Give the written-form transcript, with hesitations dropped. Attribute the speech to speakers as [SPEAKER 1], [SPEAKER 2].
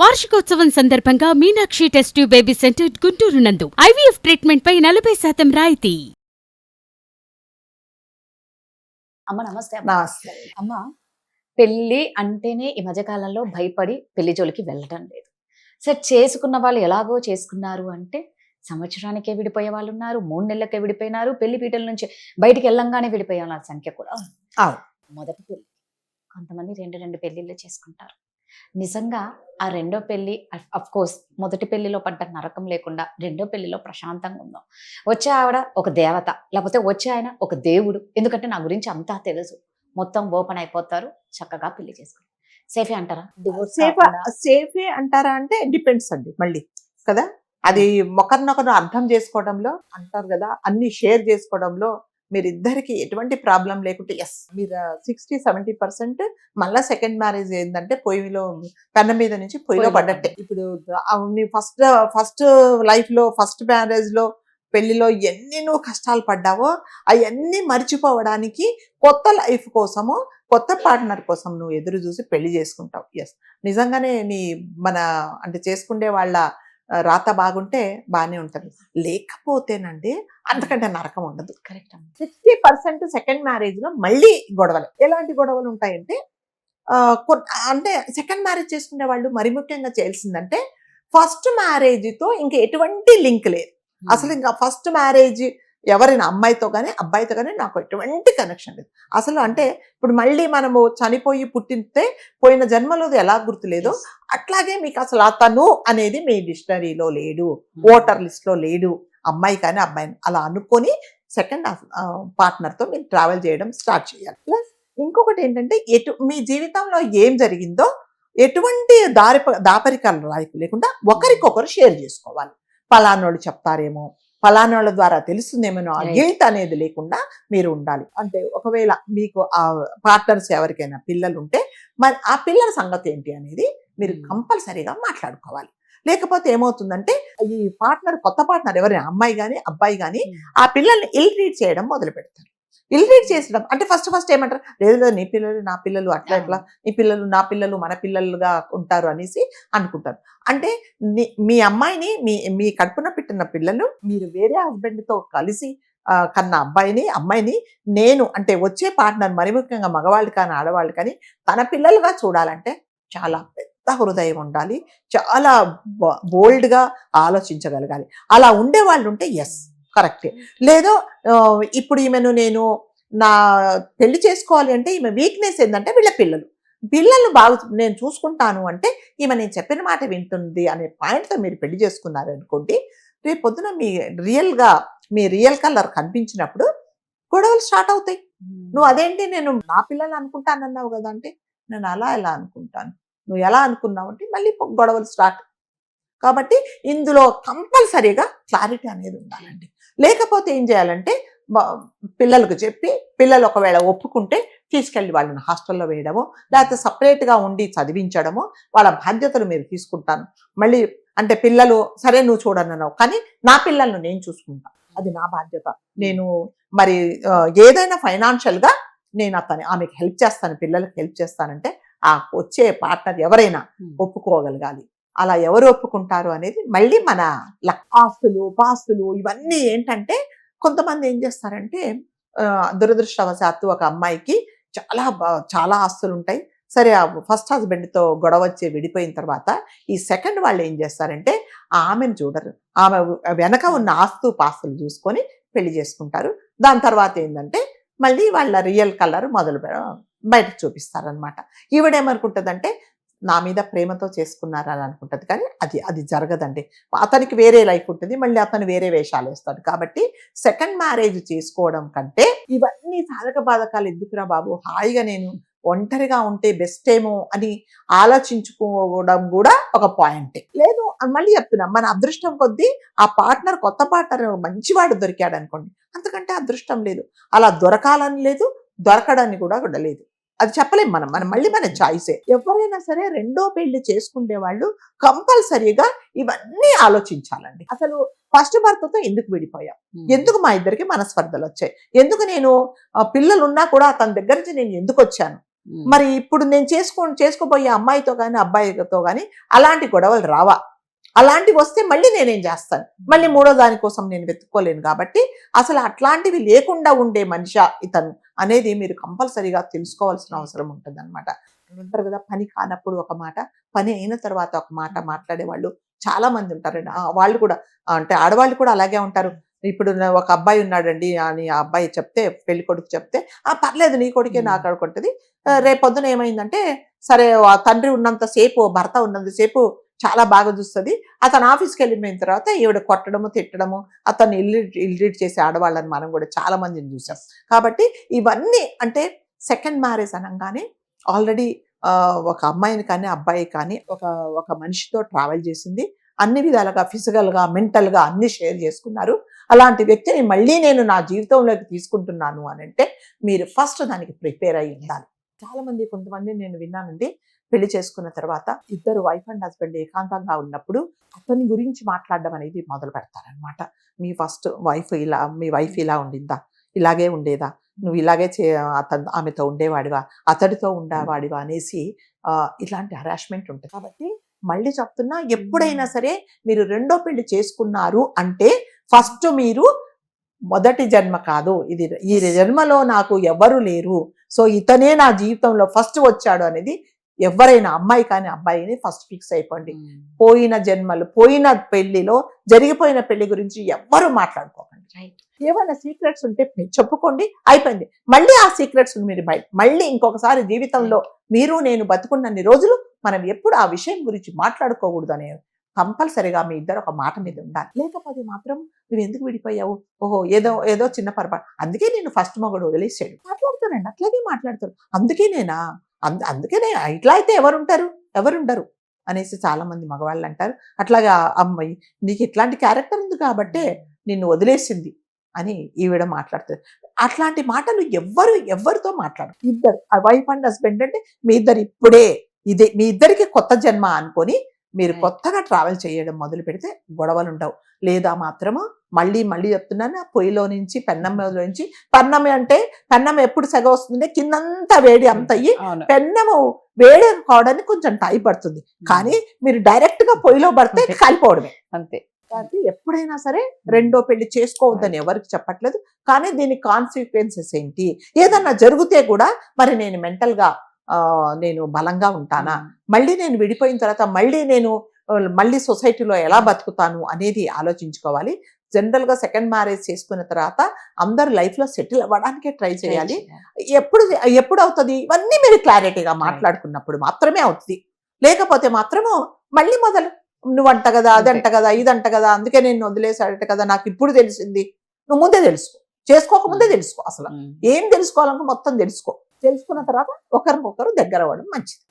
[SPEAKER 1] వార్షికోత్సవం సందర్భంగా Meenakshi test tube baby centre Guntur నందు ఐవీఎఫ్ ట్రీట్మెంట్ పై 40% రాయితీ.
[SPEAKER 2] అమ్మ నమస్తే.
[SPEAKER 3] నమస్తే.
[SPEAKER 2] అమ్మ, పెళ్ళి అంటేనే ఈ మధ్యకాలంలో భయపడి పెళ్లి జోలికి వెళ్ళటం లేదు. సరే, చేసుకున్న వాళ్ళు ఎలాగో చేసుకున్నారు అంటే సంవత్సరానికే విడిపోయే వాళ్ళు ఉన్నారు, 3 నెలలకే విడిపోయినారు, పెళ్లి పీటల నుంచి బయటికి వెళ్ళంగానే విడిపోయే వాళ్ళ సంఖ్య కూడా. మొదటి పెళ్లి కొంతమంది 2 పెళ్లిళ్ళు చేసుకుంటారు. నిజంగా ఆ రెండో పెళ్లి అఫ్ కోర్స్ మొదటి పెళ్లిలో పడ్డ నరకం లేకుండా రెండో పెళ్లిలో ప్రశాంతంగా ఉందాం. వచ్చే ఆవిడ ఒక దేవత, లేకపోతే వచ్చే ఆయన ఒక దేవుడు. ఎందుకంటే నా గురించి అంతా తెలుసు, మొత్తం ఓపెన్ అయిపోతారు, చక్కగా పెళ్లి చేసుకుంటారు. సేఫే అంటారా? డివోర్స్
[SPEAKER 3] సేఫే అంటారా అంటే డిపెండ్స్ అండి మళ్ళీ కదా. అది ఒకరినొకరు అర్థం చేసుకోవడంలో అంటారు కదా, అన్ని షేర్ చేసుకోవడంలో మీరిద్దరికి ఎటువంటి ప్రాబ్లం లేకుంటే ఎస్ మీరు 60-70% మళ్ళీ సెకండ్ మ్యారేజ్ ఏంటంటే పొయ్యిలో పెన్న మీద నుంచి పొయ్యిలో పడ్డట్టే. ఇప్పుడు ఫస్ట్ లైఫ్ లో ఫస్ట్ మ్యారేజ్ లో పెళ్లిలో ఎన్ని నువ్వు కష్టాలు పడ్డావో అవన్నీ మర్చిపోవడానికి కొత్త లైఫ్ కోసము కొత్త పార్ట్నర్ కోసం నువ్వు ఎదురు చూసి పెళ్లి చేసుకుంటావు. ఎస్, నిజంగానే మన అంటే చేసుకునే వాళ్ళ రాత బాగుంటే బాగానే ఉంటుంది, లేకపోతేనండి అంతకంటే నరకం ఉండదు.
[SPEAKER 2] కరెక్ట్.
[SPEAKER 3] 60% సెకండ్ మ్యారేజ్ లో మళ్ళీ గొడవలు. ఎలాంటి గొడవలు ఉంటాయంటే అంటే సెకండ్ మ్యారేజ్ చేసుకునే వాళ్ళు మరి ముఖ్యంగా చేయాల్సిందంటే ఫస్ట్ మ్యారేజ్ తో ఇంకా ఎటువంటి లింక్ లేదు. అసలు ఇంకా ఫస్ట్ మ్యారేజ్ ఎవరైనా అమ్మాయితో కానీ అబ్బాయితో కానీ నాకు ఎటువంటి కనెక్షన్ లేదు అసలు. అంటే ఇప్పుడు మళ్ళీ మనము చనిపోయి పుట్టితే పోయిన జన్మలో ఎలా గుర్తులేదో అట్లాగే మీకు అసలు అతను అనేది మీ డిక్షనరీలో లేడు, ఓటర్ లిస్ట్ లో లేడు, అమ్మాయి కానీ అబ్బాయి అలా అనుకొని సెకండ్ పార్ట్నర్తో మీరు ట్రావెల్ చేయడం స్టార్ట్ చేయాలి. ప్లస్ ఇంకొకటి ఏంటంటే మీ జీవితంలో ఏం జరిగిందో ఎటువంటి దాపరికాలు లేకుండా ఒకరికొకరు షేర్ చేసుకోవాలి. ఫలానోళ్ళు చెప్తారేమో, ఫలానాళ్ళ ద్వారా తెలుస్తుందేమో ఆ గిల్ట్ అనేది లేకుండా మీరు ఉండాలి. అంటే ఒకవేళ మీకు ఆ పార్ట్నర్స్ ఎవరికైనా పిల్లలు ఉంటే మరి ఆ పిల్లల సంగతి ఏంటి అనేది మీరు కంపల్సరీగా మాట్లాడుకోవాలి. లేకపోతే ఏమవుతుందంటే ఈ కొత్త పార్ట్నర్ ఎవరైనా అమ్మాయి కానీ అబ్బాయి కానీ ఆ పిల్లల్ని ఇల్ ట్రీట్ చేయడం మొదలు పెడతారు. ఇల్ ట్రీట్ చేసడం అంటే ఫస్ట్ ఏమంటారు, లేదు నీ పిల్లలు నా పిల్లలు అట్లా ఎట్లా, నీ పిల్లలు నా పిల్లలు మన పిల్లలుగా ఉంటారు అనేసి అనుకుంటారు. అంటే మీ అమ్మాయిని మీ కడుపున పెట్టిన పిల్లలు మీరు వేరే హస్బెండ్తో కలిసి కన్న అమ్మాయిని నేను అంటే వచ్చే పార్ట్నర్ మరి ముఖ్యంగా మగవాళ్ళు కానీ ఆడవాళ్ళు కానీ తన పిల్లలుగా చూడాలంటే చాలా పెద్ద హృదయం ఉండాలి, చాలా బోల్డ్గా ఆలోచించగలగాలి. అలా ఉండే వాళ్ళు ఉంటే ఎస్ కరెక్టే. లేదో ఇప్పుడు ఈమెను నేను నా పెళ్లి చేసుకోవాలి అంటే ఈమె వీక్నెస్ ఏంటంటే వీళ్ళ పిల్లలు బాగా నేను చూసుకుంటాను అంటే ఈమె నేను చెప్పిన మాట వింటుంది అనే పాయింట్తో మీరు పెళ్లి చేసుకున్నారు అనుకోండి, రేపు పొద్దున మీ రియల్ కలర్ కనిపించినప్పుడు గొడవలు స్టార్ట్ అవుతాయి. నువ్వు అదేంటి నేను నా పిల్లలు అనుకుంటానన్నావు కదా అంటే నేను ఎలా అనుకుంటాను, నువ్వు ఎలా అనుకున్నావు అంటే మళ్ళీ గొడవలు స్టార్ట్. కాబట్టి ఇందులో కంపల్సరీగా క్లారిటీ అనేది ఉండాలండి. లేకపోతే ఏం చేయాలంటే పిల్లలకు చెప్పి పిల్లలు ఒకవేళ ఒప్పుకుంటే తీసుకెళ్ళి వాళ్ళని హాస్టల్లో వేయడము, లేకపోతే సపరేట్గా ఉండి చదివించడము, వాళ్ళ బాధ్యతలు మీరు తీసుకుంటాను. మళ్ళీ అంటే పిల్లలు సరే నువ్వు చూడనన్నావు కానీ నా పిల్లలను నేను చూసుకుంటాను, అది నా బాధ్యత. నేను మరి ఏదైనా ఫైనాన్షియల్గా నేను ఆమెకి హెల్ప్ చేస్తాను, పిల్లలకి హెల్ప్ చేస్తానంటే ఆ వచ్చే పార్ట్నర్ ఎవరైనా ఒప్పుకోగలగాలి. అలా ఎవరు ఒప్పుకుంటారు అనేది మళ్ళీ మన ఆస్తులు పాస్తులు ఇవన్నీ ఏంటంటే కొంతమంది ఏం చేస్తారంటే దురదృష్టవశాత్తు ఒక అమ్మాయికి చాలా ఆస్తులు ఉంటాయి. సరే ఫస్ట్ హస్బెండ్తో గొడవ వచ్చి విడిపోయిన తర్వాత ఈ సెకండ్ వాళ్ళు ఏం చేస్తారంటే ఆమెను చూడరు, ఆమె వెనక ఉన్న పాస్తులు చూసుకొని పెళ్లి చేసుకుంటారు. దాని తర్వాత ఏంటంటే మళ్ళీ వాళ్ళ రియల్ కలర్ బయటకు చూపిస్తారనమాట. ఈవిడేమనుకుంటుందంటే నా మీద ప్రేమతో చేసుకున్నారని అనుకుంటుంది కానీ అది జరగదండి. అతనికి వేరే లైఫ్ ఉంటుంది, మళ్ళీ అతను వేరే వేషాలు వేస్తాడు. కాబట్టి సెకండ్ మ్యారేజ్ చేసుకోవడం కంటే ఇవన్నీ సాధక బాధకాలు ఎందుకురా బాబు, హాయిగా నేను ఒంటరిగా ఉంటే బెస్ట్ ఏమో అని ఆలోచించుకోవడం కూడా ఒక పాయింటే. లేదు మళ్ళీ చెప్తున్నా, మన అదృష్టం కొద్దీ ఆ కొత్త పార్ట్నర్ మంచివాడు దొరికాడు అనుకోండి, అంతకంటే అదృష్టం లేదు. అలా దొరకాలని లేదు, దొరకడాన్ని కూడా లేదు, అది చెప్పలేం. మనం మళ్ళీ మన చాయిసే. ఎవరైనా సరే రెండో పెళ్లి చేసుకునే వాళ్ళు కంపల్సరీగా ఇవన్నీ ఆలోచించాలండి. అసలు ఫస్ట్ భర్తతో ఎందుకు విడిపోయాం, ఎందుకు మా ఇద్దరికి మనస్పర్ధలు వచ్చాయి, ఎందుకు నేను పిల్లలు ఉన్నా కూడా అతని దగ్గర నుంచి నేను ఎందుకు వచ్చాను, మరి ఇప్పుడు నేను చేసుకోబోయే అమ్మాయితో కానీ అబ్బాయితో కానీ అలాంటి గొడవలు రావా? అలాంటివి వస్తే మళ్ళీ నేనేం చేస్తాను? మళ్ళీ మూడో దానికోసం నేను వెతుక్కోలేను. కాబట్టి అసలు అట్లాంటివి లేకుండా ఉండే మనిషా ఇతను అనేది మీరు కంపల్సరీగా తెలుసుకోవాల్సిన అవసరం ఉంటుంది అనమాట. ఉంటారు కదా, పని కానప్పుడు ఒక మాట, పని అయిన తర్వాత ఒక మాట మాట్లాడే వాళ్ళు చాలా మంది ఉంటారండి. వాళ్ళు కూడా అంటే ఆడవాళ్ళు కూడా అలాగే ఉంటారు. ఇప్పుడు ఒక అబ్బాయి ఉన్నాడండి అని ఆ అబ్బాయి చెప్తే, పెళ్లి కొడుకు చెప్తే, పర్లేదు నీ కొడుకే నా కొడుకు ఉంటుంది. రేపొద్దున ఏమైందంటే, సరే ఆ తండ్రి ఉన్నంత సేపు, భర్త ఉన్నంత సేపు చాలా బాగా చూస్తుంది. అతను ఆఫీస్కి వెళ్ళిపోయిన తర్వాత ఈవిడ కొట్టడము, తిట్టడము, అతన్ని ఇల్లీడ్ చేసే ఆడవాళ్ళని మనం కూడా చాలా మందిని చూసాం. కాబట్టి ఇవన్నీ అంటే సెకండ్ మ్యారేజ్ అనగానే ఆల్రెడీ ఒక అమ్మాయిని కానీ అబ్బాయి కానీ ఒక మనిషితో ట్రావెల్ చేసింది, అన్ని విధాలుగా ఫిజికల్గా మెంటల్గా అన్ని షేర్ చేసుకున్నారు. అలాంటి వ్యక్తిని మళ్ళీ నేను నా జీవితంలోకి తీసుకుంటున్నాను అని అంటే మీరు ఫస్ట్ దానికి ప్రిపేర్ అయి ఉండాలి. చాలా మంది, కొంతమంది నేను విన్నానండి, పెళ్లి చేసుకున్న తర్వాత ఇద్దరు వైఫ్ అండ్ హస్బెండ్ ఏకాంతంగా ఉన్నప్పుడు అతని గురించి మాట్లాడడం అనేది మొదలు పెడతారనమాట. మీ వైఫ్ ఇలా ఉండిందా, ఇలాగే ఉండేదా, నువ్వు ఇలాగే ఆమెతో ఉండేవాడివా, అతడితో ఉండేవాడివా అనేసి ఇలాంటి హరాస్మెంట్ ఉంటుంది. కాబట్టి మళ్ళీ చెప్తున్నా, ఎప్పుడైనా సరే మీరు రెండో పెళ్లి చేసుకున్నారు అంటే ఫస్ట్ మీరు మొదటి జన్మ కాదు, ఇది ఈ జన్మలో నాకు ఎవరు లేరు, సో ఇతనే నా జీవితంలో ఫస్ట్ వచ్చాడు అనేది ఎవరైనా అమ్మాయి కానీ అబ్బాయిని ఫస్ట్ ఫిక్స్ అయిపోండి. పోయిన జన్మలు, పోయిన పెళ్లిలో జరిగిపోయిన పెళ్లి గురించి ఎవ్వరూ మాట్లాడుకోకండి. ఏమైనా సీక్రెట్స్ ఉంటే చెప్పుకోండి, అయిపోయింది. మళ్ళీ ఆ సీక్రెట్స్ మీరు మళ్ళీ ఇంకొకసారి జీవితంలో మీరు నేను బతుకున్నన్ని రోజులు మనం ఎప్పుడు ఆ విషయం గురించి మాట్లాడుకోకూడదు అనే కంపల్సరిగా మీ ఇద్దరు ఒక మాట మీద ఉండాలి. లేకపోతే మాత్రం నువ్వు ఎందుకు విడిపోయావు, ఓహో ఏదో చిన్న పొరపాటు, అందుకే నేను ఫస్ట్ మగడు వదిలేసాడు, మాట్లాడతానండి, అట్లాగే మాట్లాడతారు. అందుకేనే ఇట్లా అయితే ఎవరుండరు అనేసి చాలా మంది మగవాళ్ళు అంటారు. అట్లాగా అమ్మాయి నీకు ఇట్లాంటి క్యారెక్టర్ ఉంది కాబట్టే నిన్ను వదిలేసింది అని ఈవిడ మాట్లాడుతుంది. అట్లాంటి మాటలు ఎవరితో మాట్లాడు. ఇద్దరు వైఫ్ అండ్ హస్బెండ్ అంటే మీ ఇద్దరికి కొత్త జన్మ అనుకొని మీరు కొత్తగా ట్రావెల్ చేయడం మొదలు పెడితే గొడవలు ఉండవు. లేదా మాత్రము మళ్ళీ చెప్తున్నాను, పొయ్యిలో నుంచి పెన్నమ్మ నుంచి, పెన్నం ఎప్పుడు సెగ వస్తుందంటే కిందంతా వేడి అంత అయ్యి పెన్నము వేడి కావడానికి కొంచెం టైం పడుతుంది. కానీ మీరు డైరెక్ట్ గా పొయ్యిలో పడితే కాలిపోవడమే అంతే. కాబట్టి ఎప్పుడైనా సరే రెండో పెళ్లి చేసుకోవద్దని ఎవరికి చెప్పట్లేదు. కానీ దీని కాన్సిక్వెన్సెస్ ఏంటి, ఏదన్నా జరిగితే కూడా మరి నేను మెంటల్ గా నేను బలంగా ఉంటానా, మళ్ళీ నేను విడిపోయిన తర్వాత మళ్ళీ సొసైటీలో ఎలా బతుకుతాను అనేది ఆలోచించుకోవాలి. జనరల్ గా సెకండ్ మ్యారేజ్ చేసుకున్న తర్వాత అందరు లైఫ్ లో సెటిల్ అవ్వడానికే ట్రై చేయాలి. ఎప్పుడు అవుతుంది ఇవన్నీ మీరు క్లారిటీగా మాట్లాడుకున్నప్పుడు మాత్రమే అవుతుంది. లేకపోతే మాత్రము మళ్ళీ మొదలు, నువ్వంట కదా, అదంట కదా, ఇదంట కదా, అందుకే నేను వదిలేసాడట కదా, నాకు ఇప్పుడు తెలిసింది. నువ్వు ముందే తెలుసుకో, చేసుకోకముందే తెలుసుకో. అసలు ఏం తెలుసుకోవాలనుకో మొత్తం తెలుసుకున్న తర్వాత ఒకరికొకరు దగ్గర అవ్వడం మంచిది.